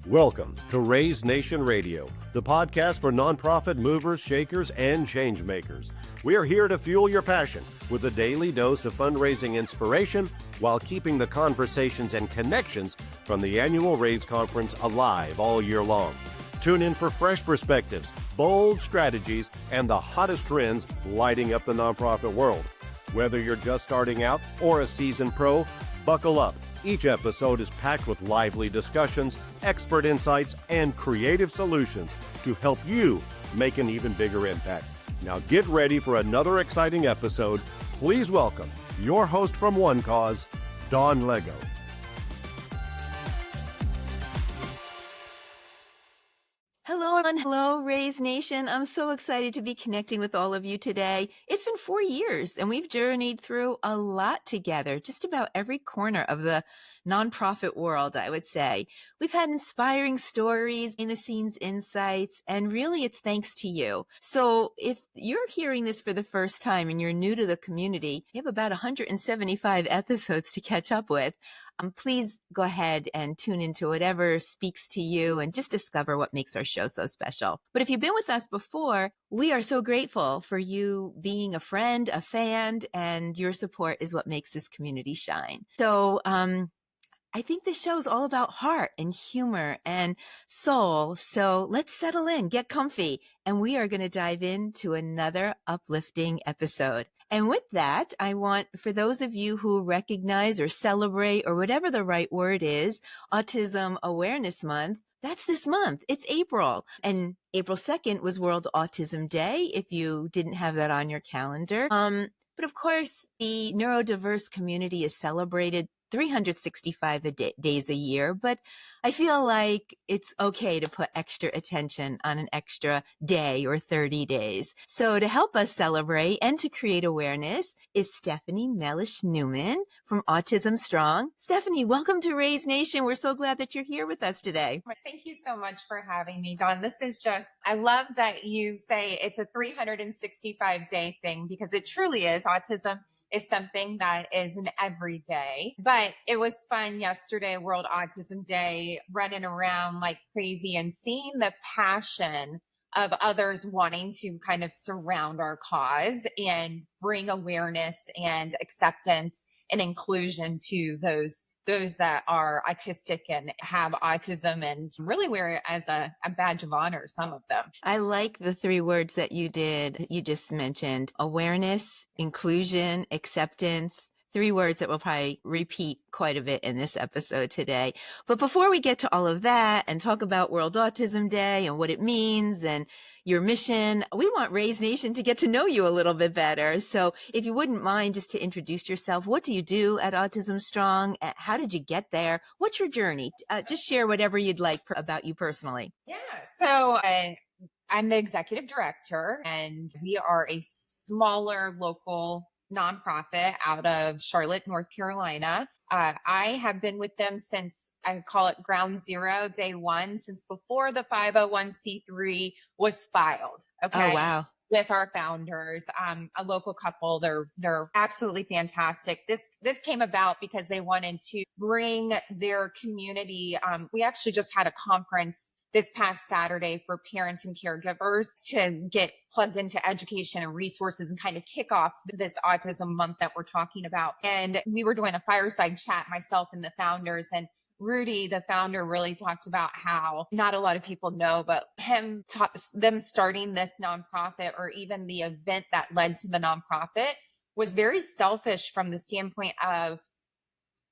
Welcome to Raise Nation Radio, the podcast for nonprofit movers, shakers, and change makers. We are here to fuel your passion with a daily dose of fundraising inspiration while keeping the conversations and connections from the annual Raise Conference alive all year long. Tune in for fresh perspectives, bold strategies, and the hottest trends lighting up the nonprofit world. Whether you're just starting out or a seasoned pro, buckle up. Each episode is packed with lively discussions, expert insights, and creative solutions to help you make an even bigger impact. Now get ready for another exciting episode. Please welcome your host from One Cause, Dawn Lego. Hello and hello, Raise Nation. I'm so excited to be connecting with all of you today. It's been 4 years and we've journeyed through a lot together, just about every corner of the nonprofit world, I would say. We've had inspiring stories, behind-the-scenes insights, and really it's thanks to you. So if you're hearing this for the first time and you're new to the community, you have about 175 episodes to catch up with. Please go ahead and tune into whatever speaks to you and just discover what makes our show so special. But if you've been with us before, we are so grateful for you being a friend, a fan, and your support is what makes this community shine. So, I think this show is all about heart and humor and soul. So let's settle in, get comfy, and we are going to dive into another uplifting episode. And with that, I want, for those of you who recognize or celebrate or whatever the right word is, Autism Awareness Month, that's this month. It's April. And April 2nd was World Autism Day, if you didn't have that on your calendar. But of course, the neurodiverse community is celebrated 365 days a year, but I feel like it's okay to put extra attention on an extra day or 30 days. So to help us celebrate and to create awareness is Stephanie Mellish-Newman from Autism Strong. Stephanie, welcome to Raise Nation. We're so glad that you're here with us today. Thank you so much for having me, Dawn. This is just, I love that you say it's a 365-day thing because it truly is. Autism is something that is an everyday. But it was fun yesterday, World Autism Day, running around like crazy and seeing the passion of others wanting to kind of surround our cause and bring awareness and acceptance and inclusion to those that are autistic and have autism and really wear it as a badge of honor, some of them. I like the 3 words that you just mentioned: awareness, inclusion, acceptance. 3 words that we'll probably repeat quite a bit in this episode today. But before we get to all of that and talk about World Autism Day and what it means and your mission, we want Raise Nation to get to know you a little bit better. So if you wouldn't mind just to introduce yourself, what do you do at Autism Strong? How did you get there? What's your journey? Just share whatever you'd like about you personally. Yeah. So I'm the executive director and we are a smaller local nonprofit out of Charlotte, North Carolina. I have been with them since, I call it ground zero, day one, since before the 501c3 was filed. Okay. Oh, wow. With our founders, a local couple. They're absolutely fantastic. This came about because they wanted to bring their community. We actually just had a conference this past Saturday for parents and caregivers to get plugged into education and resources and kind of kick off this autism month that we're talking about. And we were doing a fireside chat, myself and the founders, and Rudy, the founder, really talked about how not a lot of people know, but them starting this nonprofit or even the event that led to the nonprofit was very selfish from the standpoint of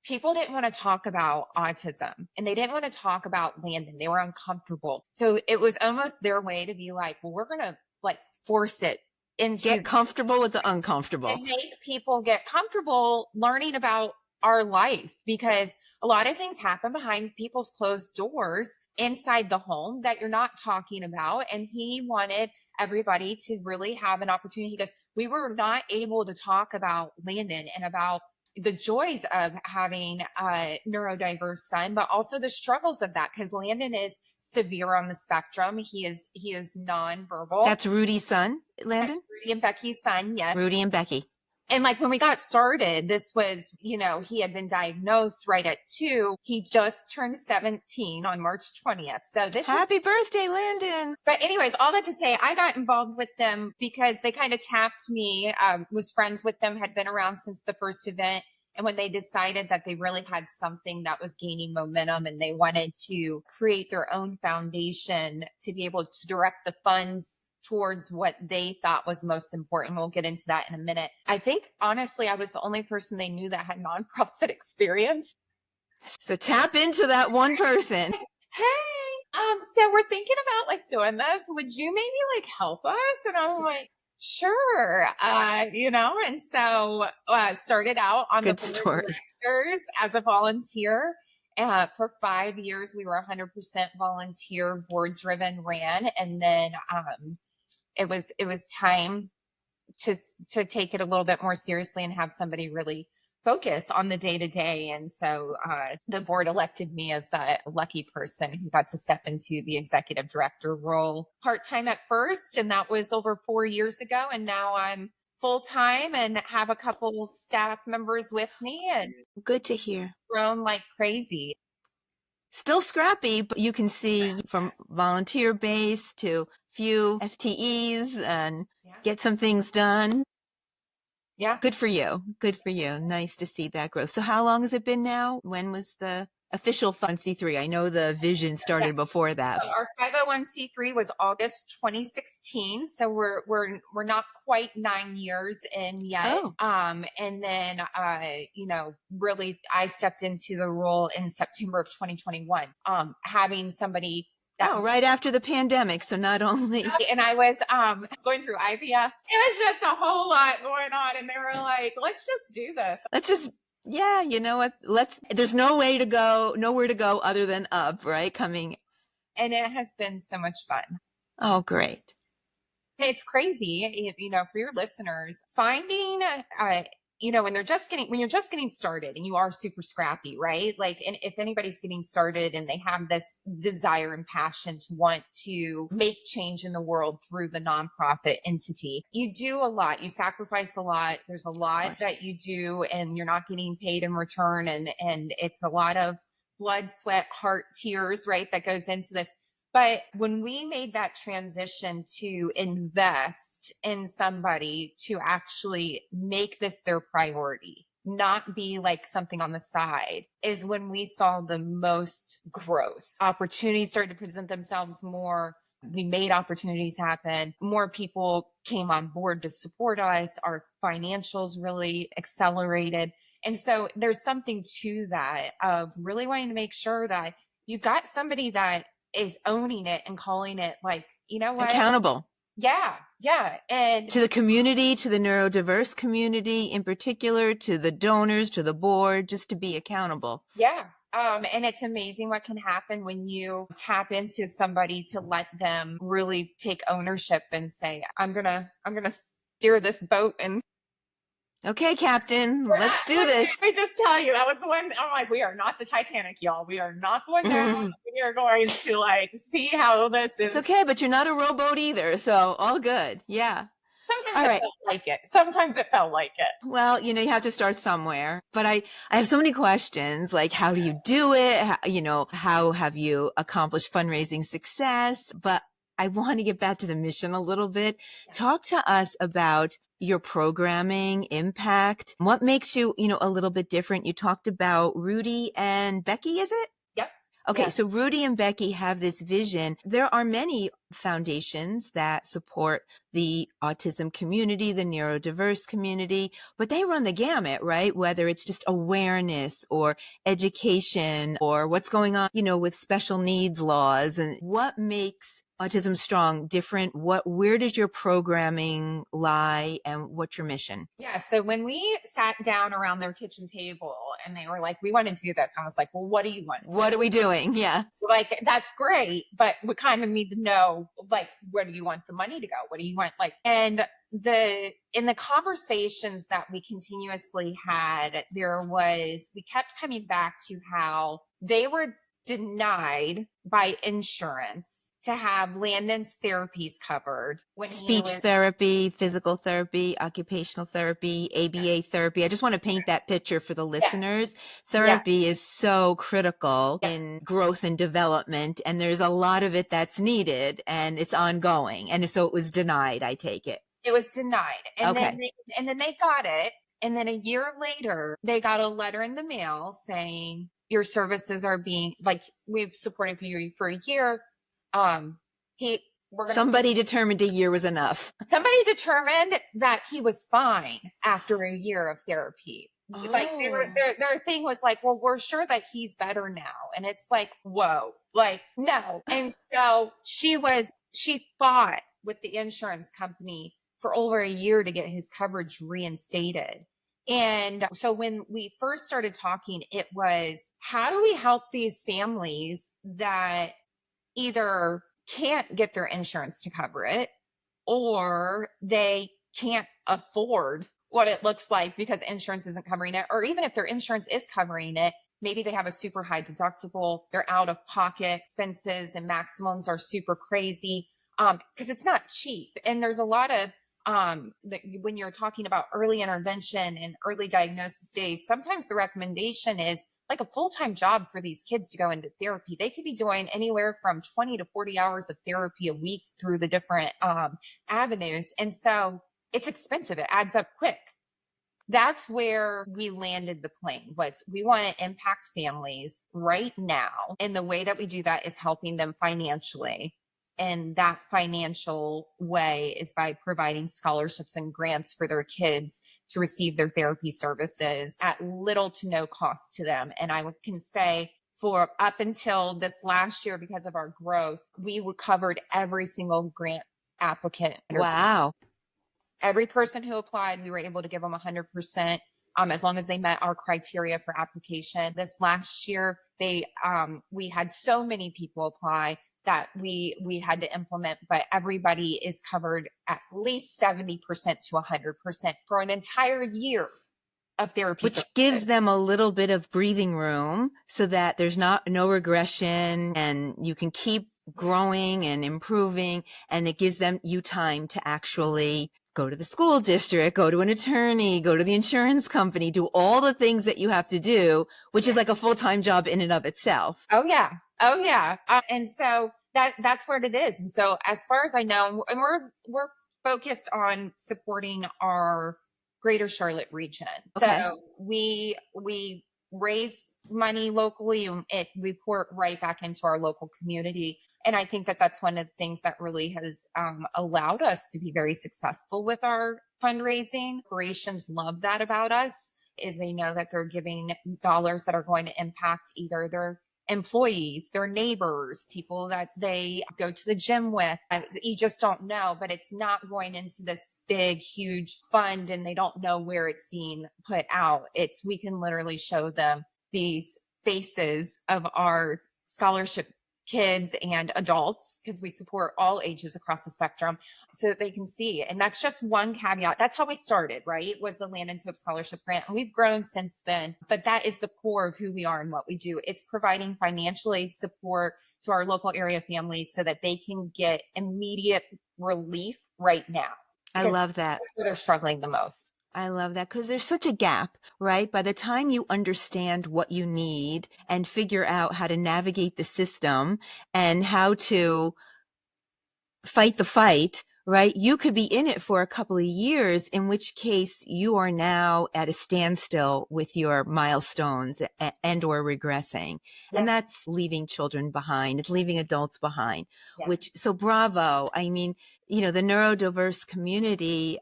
people didn't want to talk about autism and they didn't want to talk about Landon. They were uncomfortable. So it was almost their way to be like, well, we're going to like force it into get comfortable with the uncomfortable and make people get comfortable learning about our life, because a lot of things happen behind people's closed doors inside the home that you're not talking about. And he wanted everybody to really have an opportunity because we were not able to talk about Landon and about the joys of having a neurodiverse son, but also the struggles of that, because Landon is severe on the spectrum. He is nonverbal. That's Rudy's son, Landon? Rudy and Becky's son, yes. Rudy and Becky. And like when we got started, this was, he had been diagnosed right at 2. He just turned 17 on March 20th. So Happy birthday, Landon. But anyways, all that to say, I got involved with them because they kind of tapped me, was friends with them, had been around since the first event. And when they decided that they really had something that was gaining momentum and they wanted to create their own foundation to be able to direct the funds towards what they thought was most important. We'll get into that in a minute. I think, honestly, I was the only person they knew that had nonprofit experience. So tap into that one person. Hey, so we're thinking about like doing this. Would you maybe like help us? And I'm like, sure. And so started out on Good the board story. of directors as a volunteer. For 5 years, we were 100% volunteer, board driven, ran. And then it was time to take it a little bit more seriously and have somebody really focus on the day to day. And so the board elected me as that lucky person who got to step into the executive director role part-time at first. And that was over 4 years ago. And now I'm full-time and have a couple staff members with me, and good to hear. Grown like crazy. Still scrappy, but you can see from volunteer base to few FTEs and get some things done. Yeah. Good for you. Good for you. Nice to see that growth. So how long has it been now? When was the official 501c3? I know the vision started before that. So our 501c3 was August 2016. So we're not quite 9 years in yet. Oh. And then, really I stepped into the role in September of 2021, having somebody right after the pandemic. So not only. And I was going through IVF. It was just a whole lot going on. And they were like, let's just do this. Yeah, you know what? There's nowhere to go other than up, right? Coming. And it has been so much fun. Oh, great. It's crazy, for your listeners, finding, when you're just getting started and you are super scrappy, right? Like, and if anybody's getting started and they have this desire and passion to want to make change in the world through the nonprofit entity, you do a lot, you sacrifice a lot. There's a lot that you do and you're not getting paid in return. And it's a lot of blood, sweat, heart, tears, right? That goes into this. But when we made that transition to invest in somebody to actually make this their priority, not be like something on the side, is when we saw the most growth. Opportunities started to present themselves more. We made opportunities happen. More people came on board to support us. Our financials really accelerated. And so there's something to that of really wanting to make sure that you've got somebody that is owning it and calling it like, you know what? Accountable. Yeah. And to the community, to the neurodiverse community in particular, to the donors, to the board, just to be accountable. Yeah. And it's amazing what can happen when you tap into somebody to let them really take ownership and say, I'm going to steer this boat. And okay, Captain, let's do this. Let me just tell you, that was the one. I'm like, we are not the Titanic, y'all. We are not going down. We are going to like see how this is. It's okay, but you're not a rowboat either, so all good. Yeah. Sometimes it felt like it. Sometimes it felt like it. Well, you have to start somewhere. But I have so many questions, like how do you do it? How have you accomplished fundraising success? But I want to get back to the mission a little bit. Talk to us about your programming impact. What makes you, a little bit different? You talked about Rudy and Becky, is it? Yep. Okay. Yeah. So Rudy and Becky have this vision. There are many foundations that support the autism community, the neurodiverse community, but they run the gamut, right? Whether it's just awareness or education or what's going on, with special needs laws, and what makes Autism Strong different? Where does your programming lie and what's your mission? Yeah. So when we sat down around their kitchen table and they were like, we want to do this. I was like, well, what do you want? What are we doing? Yeah. Like, that's great, but we kind of need to know, like, where do you want the money to go? What do you want? Like, and in the conversations that we continuously had, we kept coming back to how they were denied by insurance to have Landon's therapies covered when he Speech was therapy, physical therapy, occupational therapy, ABA therapy. I just want to paint that picture for the listeners. yeah, Therapy is so critical in growth and development, and there's a lot of it that's needed, and it's ongoing. And so it was denied, I take it. it was denied. And Okay. then they got it. And then a year later, they got a letter in the mail saying your services are being like, we've supported you for a year. Somebody determined a year was enough. Somebody determined that he was fine after a year of therapy. Like their thing was like, well, we're sure that he's better now. And it's like, whoa, like, no. And so she fought with the insurance company for over a year to get his coverage reinstated. And so when we first started talking, it was, how do we help these families that either can't get their insurance to cover it, or they can't afford what it looks like because insurance isn't covering it, or even if their insurance is covering it, maybe they have a super high deductible, they're out of pocket expenses and maximums are super crazy, because it's not cheap. And there's a lot of when you're talking about early intervention and early diagnosis days, sometimes the recommendation is like a full-time job for these kids to go into therapy. They could be doing anywhere from 20 to 40 hours of therapy a week through the different avenues. And so it's expensive. It adds up quick. That's where we landed the plane, was we want to impact families right now. And the way that we do that is helping them financially. And that financial way is by providing scholarships and grants for their kids to receive their therapy services at little to no cost to them. And I can say for up until this last year, because of our growth, we covered every single grant applicant. Wow. Every person who applied, we were able to give them 100%. As long as they met our criteria for application. This last year, we had so many people apply that we had to implement, but everybody is covered at least 70% to 100% for an entire year of therapy. Which gives them a little bit of breathing room so that there's no regression and you can keep growing and improving, and it gives you time to actually go to the school district, go to an attorney, go to the insurance company, do all the things that you have to do, which is like a full-time job in and of itself. Oh yeah. And so that's what it is. And so as far as I know, and we're focused on supporting our greater Charlotte region. Okay. So we raise money locally and we pour it right back into our local community. And I think that that's one of the things that really has allowed us to be very successful with our fundraising. Corporations love that about us, is they know that they're giving dollars that are going to impact either their employees, their neighbors, people that they go to the gym with. You just don't know, but it's not going into this big, huge fund and they don't know where it's being put out. We can literally show them these faces of our scholarship kids and adults, because we support all ages across the spectrum, so that they can see. And that's just one caveat. That's how we started, right? Was the Landon's Hope Scholarship Grant. And we've grown since then, but that is the core of who we are and what we do. It's providing financial aid support to our local area families so that they can get immediate relief right now. I love that. That's where they're struggling the most. I love that, because there's such a gap, right? By the time you understand what you need and figure out how to navigate the system and how to fight the fight, right? You could be in it for a couple of years, in which case you are now at a standstill with your milestones and or regressing. Yeah. And that's leaving children behind. It's leaving adults behind, yeah. So bravo. I mean, the neurodiverse community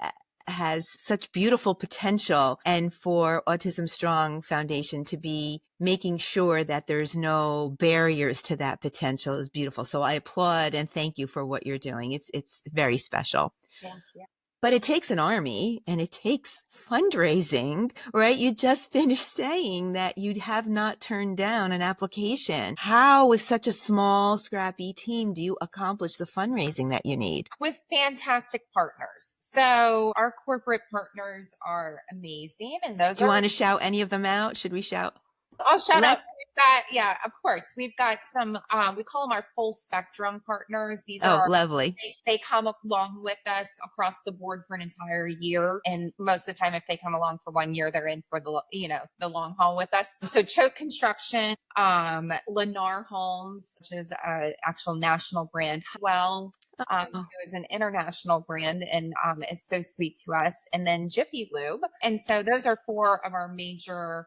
has such beautiful potential, and for Autism Strong Foundation to be making sure that there's no barriers to that potential is beautiful. So I applaud and thank you for what you're doing. It's very special. Thank you. But it takes an army and it takes fundraising, right? You just finished saying that you have not turned down an application. How, with such a small, scrappy team, do you accomplish the fundraising that you need? With fantastic partners. So our corporate partners are amazing. And those Do you want to shout any of them out? Should we shout? I'll shout out. Let We've got, yeah, of course. We've got some, we call them our full spectrum partners. These are Oh, lovely. they come along with us across the board for an entire year. And most of the time, if they come along for 1 year, they're in for the long haul with us. So Choke Construction, Lennar Homes, which is a actual national brand. Well, who Oh, is an international brand and is so sweet to us. And then Jiffy Lube. And so those are four of our major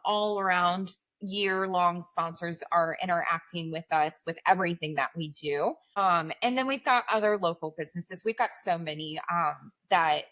all around year long sponsors are interacting with us with everything that we do. And then we've got other local businesses. We've got so many that,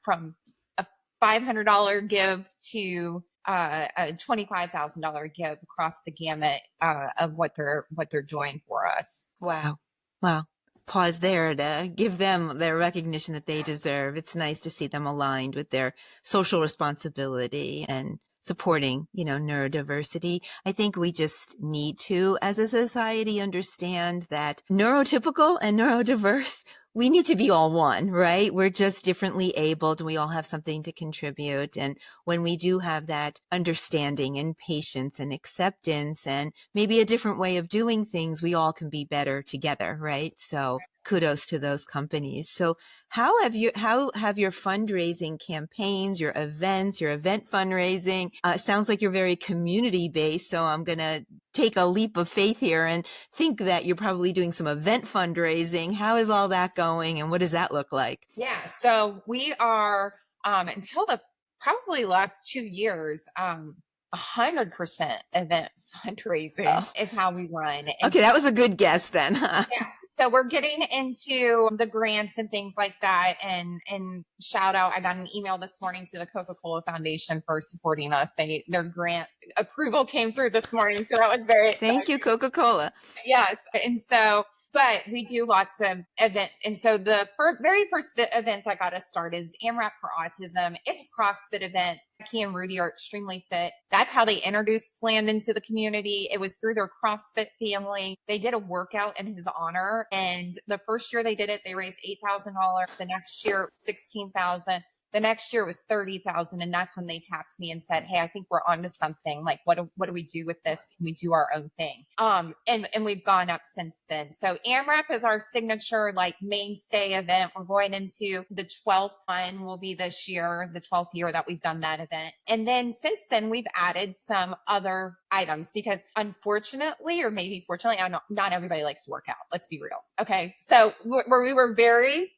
from a $500 give to a $25,000 give across the gamut of what they're doing for us. wow. Wow. Pause there to give them their recognition that they deserve. It's nice to see them aligned with their social responsibility and supporting, neurodiversity. I think we just need to, as a society, understand that neurotypical and neurodiverse, we need to be all one, right? We're just differently abled and we all have something to contribute. And when we do have that understanding and patience and acceptance and maybe a different way of doing things, we all can be better together, right? So kudos to those companies. So how have your fundraising campaigns, your events, your event fundraising, sounds like you're very community based. So I'm going to take a leap of faith here and think that you're probably doing some event fundraising. How is all that going and what does that look like? Yeah. So we are, until the probably last 2 years, 100% event fundraising is how we run. And Okay, that was a good guess then. yeah. So we're getting into the grants and things like that. And shout out, I got an email this morning to the Coca-Cola Foundation for supporting us. Their grant approval came through this morning. So that was very exciting. Thank you, Coca-Cola. Yes. And so, but we do lots of event. And so the very first event that got us started is AMRAP for Autism. It's a CrossFit event. Becky and Rudy are extremely fit. That's how they introduced Landon to the community. It was through their CrossFit family. They did a workout in his honor. And the first year they did it, they raised $8,000. The next year, $16,000. The next year was 30,000. And that's when they tapped me and said, hey, I think we're onto something. Like, what do we do with this? Can we do our own thing? And we've gone up since then. So AMRAP is our signature, like mainstay event. We're going into the 12th one will be this year, the 12th year that we've done that event. And then since then we've added some other items because unfortunately, or maybe fortunately, not everybody likes to work out. Let's be real. Okay. So we were very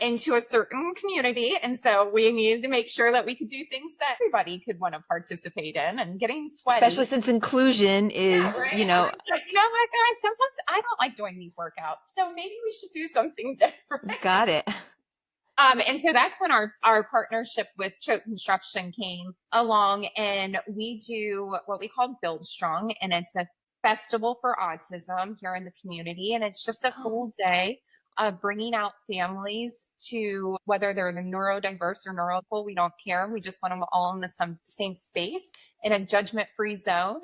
into a certain community. And so we needed to make sure that we could do things that everybody could want to participate in and getting sweaty. Especially since inclusion is, Like, you know what, guys, sometimes I don't like doing these workouts. So maybe we should do something different. Got it. And so that's when our partnership with Choke Construction came along, and we do what we call Build Strong, and it's a festival for autism here in the community. And it's just a full day of bringing out families to whether they're the neurodiverse or neurotypical, we don't care. We just want them all in the same space in a judgment-free zone.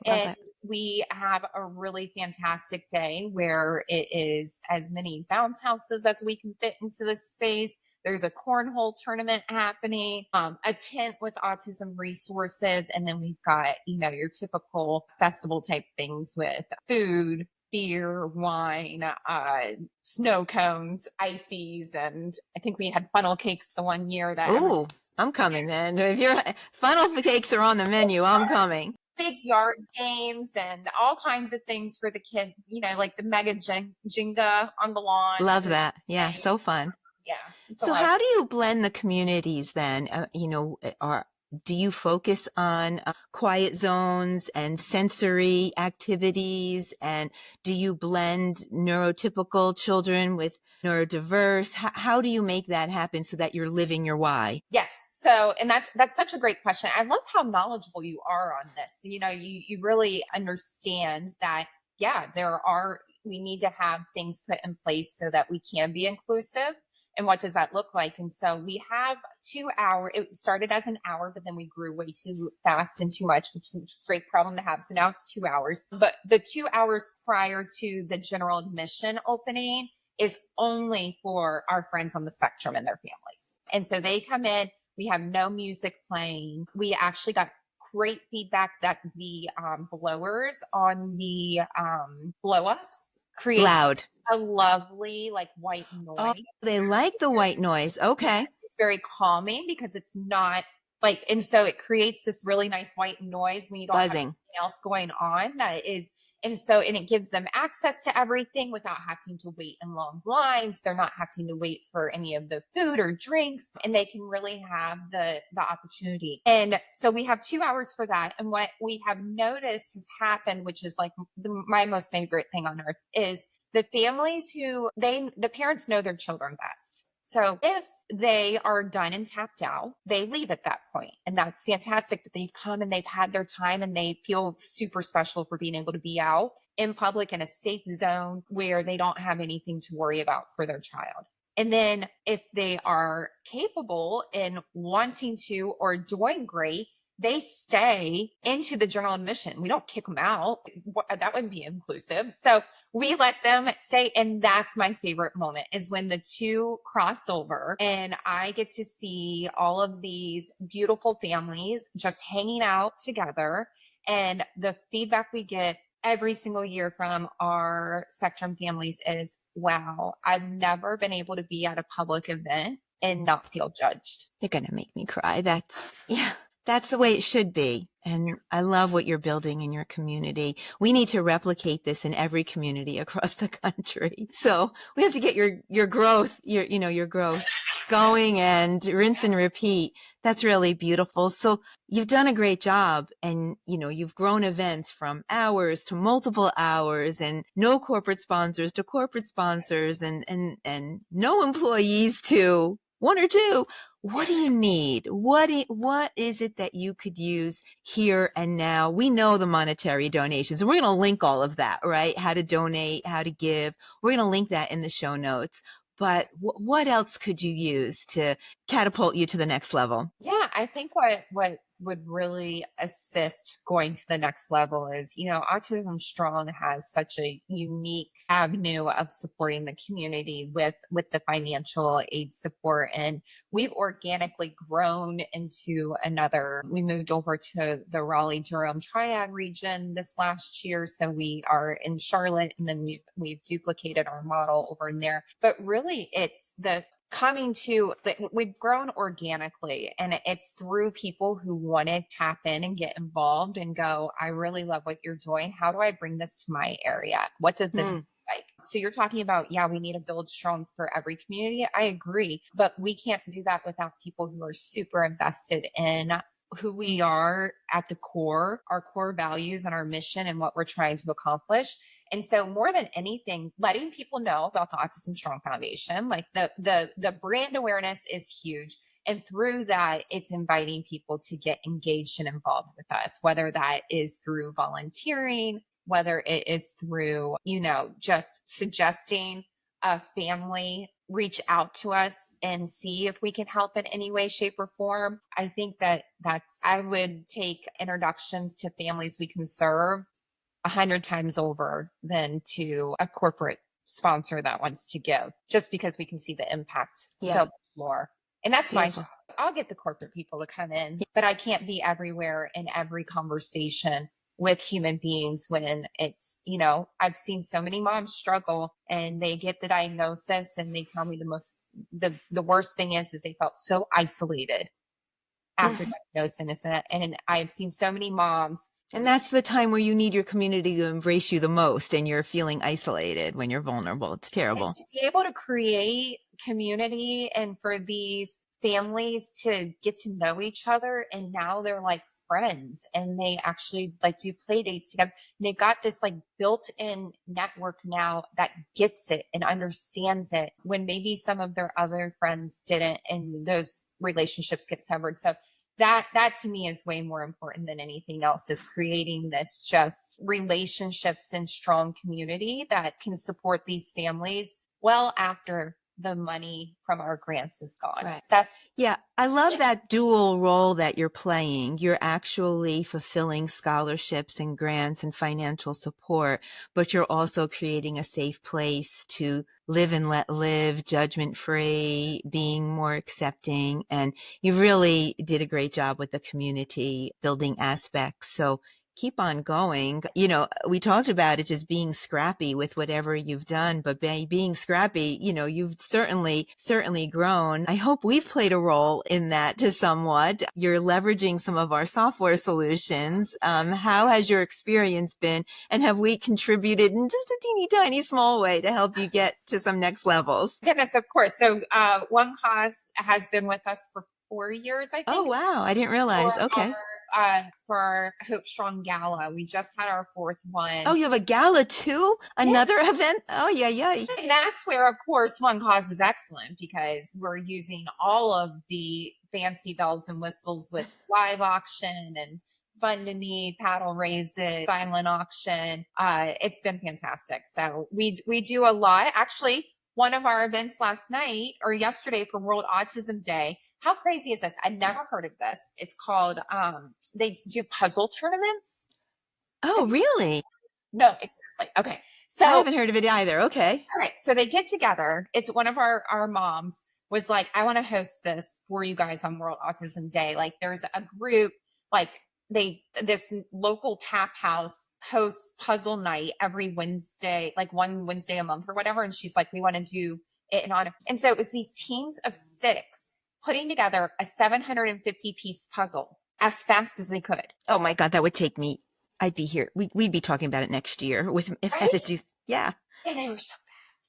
And we have a really fantastic day where it is as many bounce houses as we can fit into this space. There's a cornhole tournament happening, a tent with autism resources. And then we've got, your typical festival type things with food, beer, wine, snow cones, ices, and I think we had funnel cakes the one year that. Ooh, I'm coming then. If your funnel cakes are on the menu, I'm coming. Big yard games and all kinds of things for the kids, like the mega Jenga on the lawn. Love that. Yeah, so fun. Yeah. So how do you blend the communities then? Do you focus on quiet zones and sensory activities? And do you blend neurotypical children with neurodiverse? How do you make that happen so that you're living your why? Yes. So, and that's such a great question. I love how knowledgeable you are on this. You really understand that, we need to have things put in place so that we can be inclusive. And what does that look like? And so we have 2 hours. It started as an hour, but then we grew way too fast and too much, which is a great problem to have. So now it's 2 hours. But the 2 hours prior to the general admission opening is only for our friends on the spectrum and their families. And so they come in. We have no music playing. We actually got great feedback that the blowers on the blow ups create Loud. a lovely like white Oh, noise. they like the white noise. Okay. Yes, it's very calming because it's not like, and so it creates this really nice white noise when you don't have Buzzing. anything else going on that is, and it gives them access to everything without having to wait in long lines. They're not having to wait for any of the food or drinks, and they can really have the opportunity. And so we have 2 hours for that. And what we have noticed has happened, which is like my most favorite thing on earth, is the families the parents know their children best. So if they are done and tapped out, they leave at that point. And that's fantastic. But they've come and they've had their time and they feel super special for being able to be out in public in a safe zone where they don't have anything to worry about for their child. And then if they are capable in wanting to or doing great, they stay into the general admission. We don't kick them out. That wouldn't be inclusive. So we let them stay. And that's my favorite moment, is when the two cross over and I get to see all of these beautiful families just hanging out together. And the feedback we get every single year from our Spectrum families is, wow, I've never been able to be at a public event and not feel judged. You're going to make me cry. That's the way it should be. And I love what you're building in your community. We need to replicate this in every community across the country. So we have to get your growth, your growth going, and rinse and repeat. That's really beautiful. So you've done a great job, and you've grown events from hours to multiple hours, and no corporate sponsors to corporate sponsors, and no employees to one or two. What do you need? What is it that you could use here and now? We know the monetary donations, and we're going to link all of that, right? How to donate, how to give. We're going to link that in the show notes. But what else could you use to catapult you to the next level? Yeah, I think what would really assist going to the next level is, Autism Strong has such a unique avenue of supporting the community with the financial aid support. And we've organically grown into we moved over to the Raleigh-Durham Triad region this last year. So we are in Charlotte, and then we've duplicated our model over in there. But really, it's we've grown organically, and it's through people who want to tap in and get involved and go, I really love what you're doing. How do I bring this to my area? What does this look like? So you're talking about, we need to build strong for every community. I agree, but we can't do that without people who are super invested in who we are at the core, our core values and our mission and what we're trying to accomplish. And so more than anything, letting people know about the Autism Strong Foundation, like the brand awareness is huge. And through that, it's inviting people to get engaged and involved with us, whether that is through volunteering, whether it is through, just suggesting a family reach out to us and see if we can help in any way, shape, or form. I think I would take introductions to families we can serve 100 times over than to a corporate sponsor that wants to give, just because we can see the impact so much more. And that's my job. I'll get the corporate people to come in, but I can't be everywhere in every conversation with human beings when it's, I've seen so many moms struggle, and they get the diagnosis and they tell me the worst thing is they felt so isolated after diagnosis. And I've seen so many moms. And that's the time where you need your community to embrace you the most, and you're feeling isolated when you're vulnerable. It's terrible. And to be able to create community and for these families to get to know each other, and now they're like friends, and they actually like do play dates together. And they've got this like built-in network now that gets it and understands it when maybe some of their other friends didn't, and those relationships get severed. So that to me is way more important than anything else, is creating this just relationships and strong community that can support these families well after the money from our grants is gone. Right. That's Yeah, I love that dual role that you're playing. You're actually fulfilling scholarships and grants and financial support, but you're also creating a safe place to live and let live, judgment free, being more accepting. And you really did a great job with the community building aspects. So keep on going. You know, we talked about it just being scrappy with whatever you've done, but being scrappy, you know, you've certainly grown. I hope we've played a role in that to somewhat. You're leveraging some of our software solutions. How has your experience been? And have we contributed in just a teeny tiny small way to help you get to some next levels? goodness, of course. So One Cause has been with us for 4 years, I think. Oh, wow. I didn't realize. Okay. For our Hope Strong Gala. We just had our fourth one. Oh, you have a gala too? Another event? Oh, yeah. And that's where, of course, One Cause is excellent because we're using all of the fancy bells and whistles with live auction and fun to need, paddle raises, silent auction. It's been fantastic. So we do a lot. Actually, one of our events last night or yesterday for World Autism Day. How crazy is this? I never heard of this. It's called, they do puzzle tournaments. Oh, really? No, exactly. Okay. So I haven't heard of it either. Okay. all right. So they get together. It's one of our moms was like, I want to host this for you guys on World Autism Day. Like there's a group, like this local tap house hosts puzzle night every Wednesday, like one Wednesday a month or whatever. And she's like, we want to do it in honor. And so it was these teams of 6 putting together a 750 piece puzzle as fast as they could. Oh my God, that would take me. I'd be here. We'd be talking about it next year with if I had to do. Yeah. And they were so fast.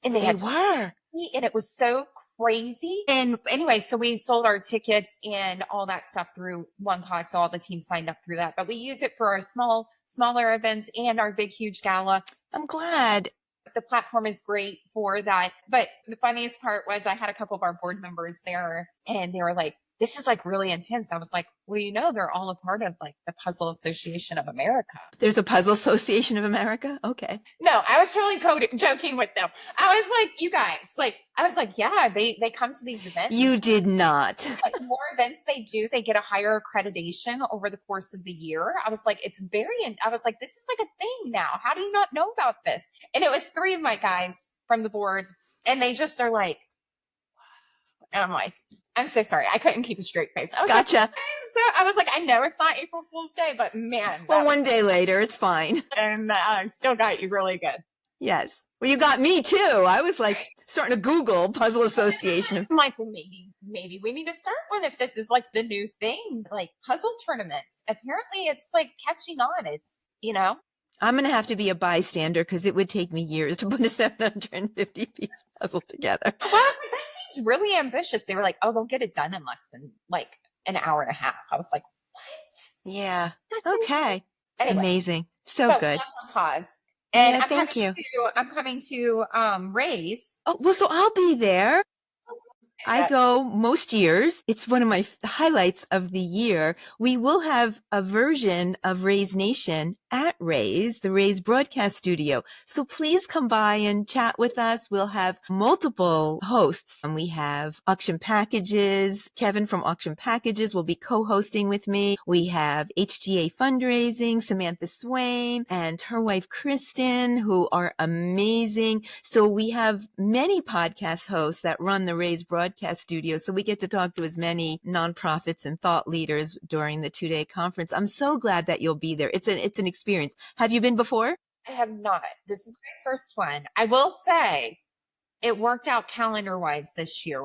And they were. And it was so crazy. And anyway, so we sold our tickets and all that stuff through One Cause. So all the teams signed up through that. But we use it for our smaller events and our big, huge gala. I'm glad. The platform is great for that. But the funniest part was I had a couple of our board members there and they were like, this is like really intense. I was like, well, you know, they're all a part of like the Puzzle Association of America. There's a Puzzle Association of America? Okay. No, I was totally joking with them. I was like, you guys, like, I was like, yeah, they come to these events. You did not. Like, the more events they do, they get a higher accreditation over the course of the year. I was like, I was like, this is like a thing now. How do you not know about this? And it was 3 of my guys from the board and they just are like, wow. And I'm like, I'm so sorry. I couldn't keep a straight face. I was Gotcha. Like, I was like, I know it's not April Fool's Day, but man. Well, one day later, it's fine. And I still got you really good. Yes. Well, you got me too. I was like starting to Google Puzzle Association. I'm like, well, maybe we need to start one if this is like the new thing, like puzzle tournaments. Apparently it's like catching on. It's, you know. I'm going to have to be a bystander because it would take me years to put a 750 piece puzzle together. Well, I was like, this seems really ambitious. They were like, oh, they'll get it done in less than like an hour and a half. I was like, what? Yeah. That's okay. Anyway, amazing. So good. Pause. And yeah, thank you. I'm coming to Raise. Oh, well, so I'll be there. I go most years. It's one of my highlights of the year. We will have a version of Raise Nation at Raise, the Raise broadcast studio. So please come by and chat with us. We'll have multiple hosts. And we have Auction Packages. Kevin from Auction Packages will be co-hosting with me. We have HGA Fundraising, Samantha Swain and her wife, Kristen, who are amazing. So we have many podcast hosts that run the Raise broadcast studio. So we get to talk to as many nonprofits and thought leaders during the 2-day conference. I'm so glad that you'll be there. It's an experience. Have you been before? I have not. This is my first one. I will say it worked out calendar wise this year.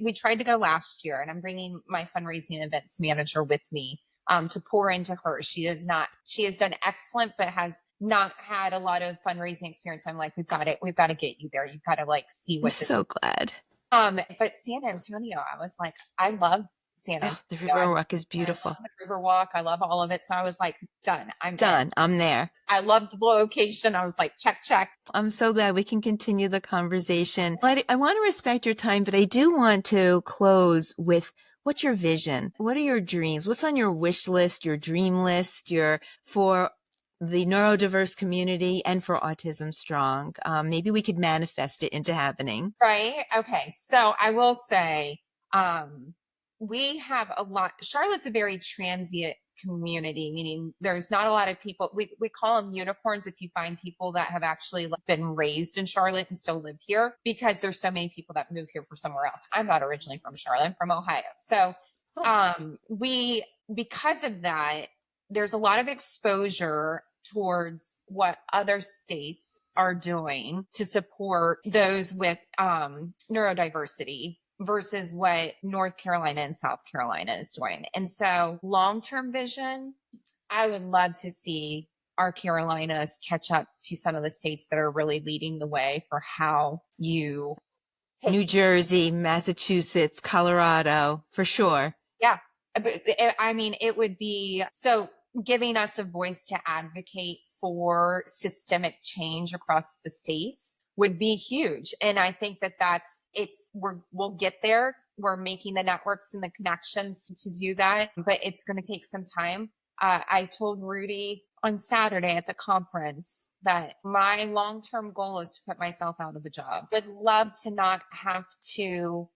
We tried to go last year and I'm bringing my fundraising events manager with me, to pour into her. She has done excellent, but has not had a lot of fundraising experience. I'm like, we've got to get you there. You've got to like see what. I'm so glad. But San Antonio, I was like, I love San Antonio. The Riverwalk is beautiful. I love the Riverwalk. I love all of it. So I was like, done. I'm done. I'm there. I love the location. I was like, check. I'm so glad we can continue the conversation. I want to respect your time, but I do want to close with what's your vision? What are your dreams? What's on your wish list, your dream list, for the neurodiverse community and for Autism Strong. Maybe we could manifest it into happening. Right. Okay. So I will say, we have a lot. Charlotte's a very transient community, meaning there's not a lot of people. We call them unicorns if you find people that have actually been raised in Charlotte and still live here, because there's so many people that move here from somewhere else. I'm not originally from Charlotte, I'm from Ohio. So, because of that, there's a lot of exposure towards what other states are doing to support those with neurodiversity versus what North Carolina and South Carolina is doing. And so long-term vision, I would love to see our Carolinas catch up to some of the states that are really leading the way for how you... New Jersey, Massachusetts, Colorado, for sure. Yeah. I mean, it would be so giving us a voice to advocate for systemic change across the states would be huge. And I think that we'll get there. We're making the networks and the connections to do that, but it's going to take some time. I told Rudy on Saturday at the conference that my long-term goal is to put myself out of a job. Would love to not have to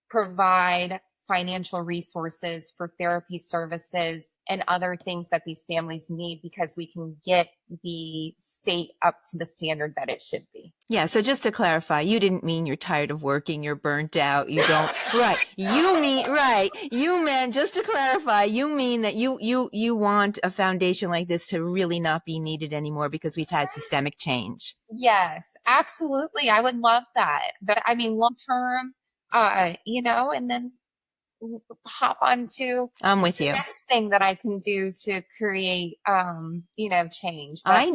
provide financial resources for therapy services and other things that these families need, because we can get the state up to the standard that it should be. Yeah. So just to clarify, you didn't mean you're tired of working, you're burnt out, you don't, right. You meant, just to clarify, you mean that you want a foundation like this to really not be needed anymore because we've had systemic change. Yes, absolutely. I would love that. I mean, long term, and then hop onto I'm with you. Next thing that I can do to create, change. But I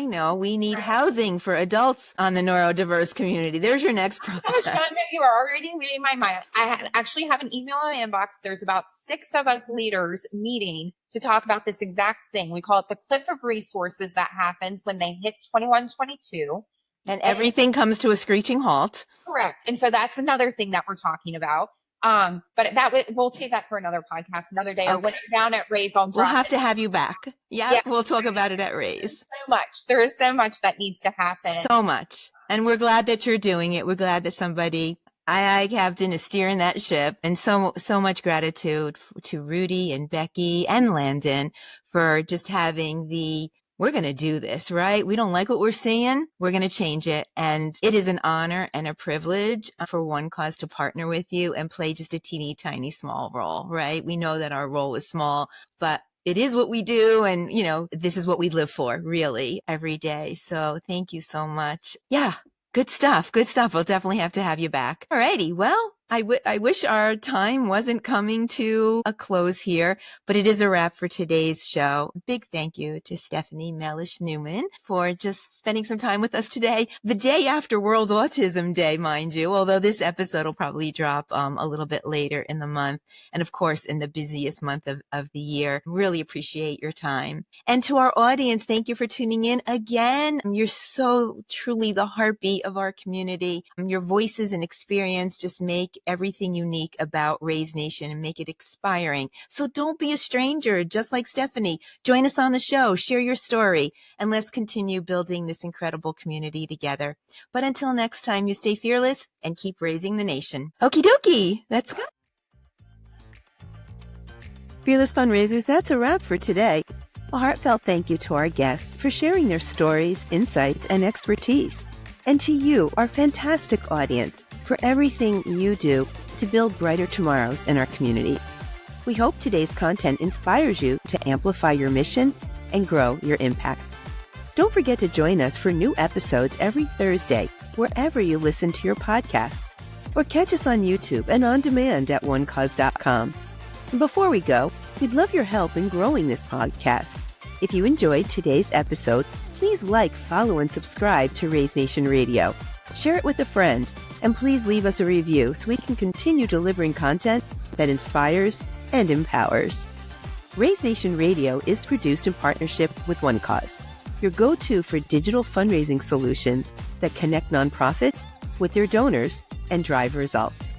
know. We need housing for adults on the neurodiverse community. There's your next project. Gosh, Chandra, you are already reading my mind. I actually have an email in my inbox. There's about 6 of us leaders meeting to talk about this exact thing. We call it the cliff of resources that happens when they hit 21, 22. And everything comes to a screeching halt. Correct. And so that's another thing that we're talking about. But we'll save that for another podcast, another day. Okay. Or when you're down at Ray's, we'll have to have you back. Yeah. We'll talk about it at Ray's. There is so much that needs to happen. So much. And we're glad that you're doing it. We're glad that somebody, Captain, is steering that ship. And so much gratitude to Rudy and Becky and Landon for just having we're going to do this, right? We don't like what we're seeing. We're going to change it. And it is an honor and a privilege for One Cause to partner with you and play just a teeny tiny small role, right? We know that our role is small, but it is what we do. And, this is what we live for really every day. So thank you so much. Yeah. Good stuff. We'll definitely have to have you back. All righty. Well, I wish our time wasn't coming to a close here, but it is a wrap for today's show. Big thank you to Stephanie Mellish Newman for just spending some time with us today, the day after World Autism Day, mind you, although this episode will probably drop a little bit later in the month. And of course, in the busiest month of the year. Really appreciate your time. And to our audience, thank you for tuning in again. You're so truly the heartbeat of our community. Your voices and experience just make everything unique about Raise Nation and make it inspiring. So don't be a stranger. Just like Stephanie, join us on the show, share your story, and let's continue building this incredible community together. But until next time, you stay fearless and keep raising the nation. Okie dokie. Let's go. Fearless Fundraisers, that's a wrap for today. A heartfelt thank you to our guests for sharing their stories, insights, and expertise. And to you, our fantastic audience, for everything you do to build brighter tomorrows in our communities. We hope today's content inspires you to amplify your mission and grow your impact. Don't forget to join us for new episodes every Thursday, wherever you listen to your podcasts, or catch us on YouTube and on demand at onecause.com. And before we go, we'd love your help in growing this podcast. If you enjoyed today's episode, please like, follow, and subscribe to Raise Nation Radio. Share it with a friend, and please leave us a review so we can continue delivering content that inspires and empowers. Raise Nation Radio is produced in partnership with One Cause, your go-to for digital fundraising solutions that connect nonprofits with their donors and drive results.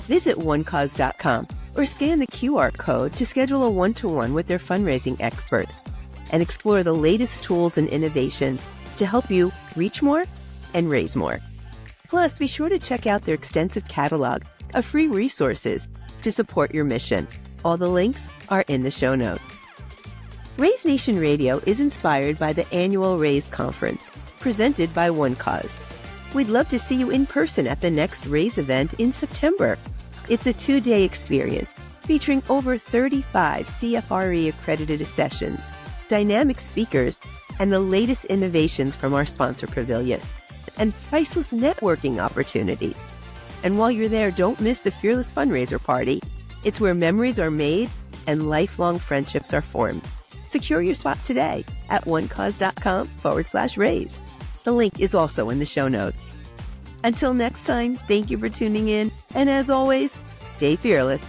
Visit onecause.com or scan the QR code to schedule a one-to-one with their fundraising experts. and explore the latest tools and innovations to help you reach more and raise more. Plus, be sure to check out their extensive catalog of free resources to support your mission. All the links are in the show notes. Raise Nation Radio is inspired by the annual Raise Conference, presented by One Cause. We'd love to see you in person at the next Raise event in September. It's a 2-day experience featuring over 35 CFRE accredited sessions, dynamic speakers, and the latest innovations from our sponsor pavilion, and priceless networking opportunities. And while you're there, don't miss the Fearless Fundraiser Party. It's where memories are made and lifelong friendships are formed. Secure your spot today at onecause.com/raise. The link is also in the show notes. Until next time, thank you for tuning in, and as always, stay fearless.